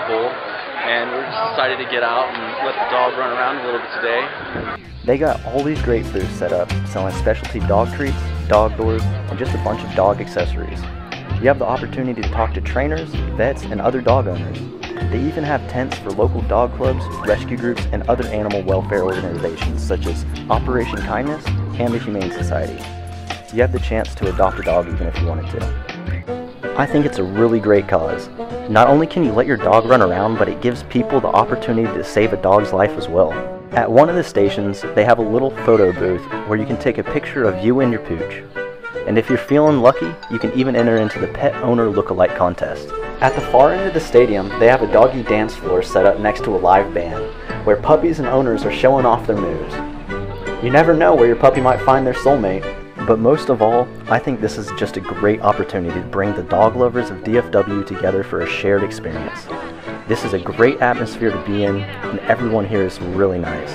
cold, and we're just excited to get out and let the dog run around a little bit today. They got all these great booths set up, selling specialty dog treats, dog doors, and just a bunch of dog accessories. You have the opportunity to talk to trainers, vets, and other dog owners. They even have tents for local dog clubs, rescue groups, and other animal welfare organizations such as Operation Kindness and the Humane Society. You have the chance to adopt a dog even if you wanted to. I think it's a really great cause. Not only can you let your dog run around, but it gives people the opportunity to save a dog's life as well. At one of the stations, they have a little photo booth where you can take a picture of you and your pooch. And if you're feeling lucky, you can even enter into the pet owner look-alike contest. At the far end of the stadium, they have a doggy dance floor set up next to a live band, where puppies and owners are showing off their moves. You never know where your puppy might find their soulmate. But most of all, I think this is just a great opportunity to bring the dog lovers of DFW together for a shared experience. This is a great atmosphere to be in, and everyone here is really nice.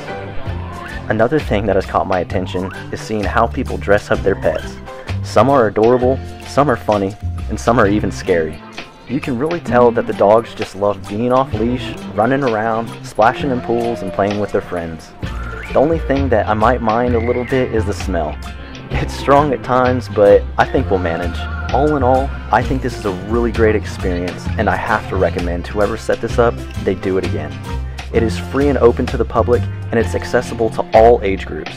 Another thing that has caught my attention is seeing how people dress up their pets. Some are adorable, some are funny, and some are even scary. You can really tell that the dogs just love being off leash, running around, splashing in pools, and playing with their friends. The only thing that I might mind a little bit is the smell. It's strong at times, but I think we'll manage. All in all, I think this is a really great experience, and I have to recommend whoever set this up, they do it again. It is free and open to the public, and it's accessible to all age groups.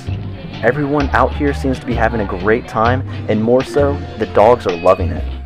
Everyone out here seems to be having a great time, and more so, the dogs are loving it.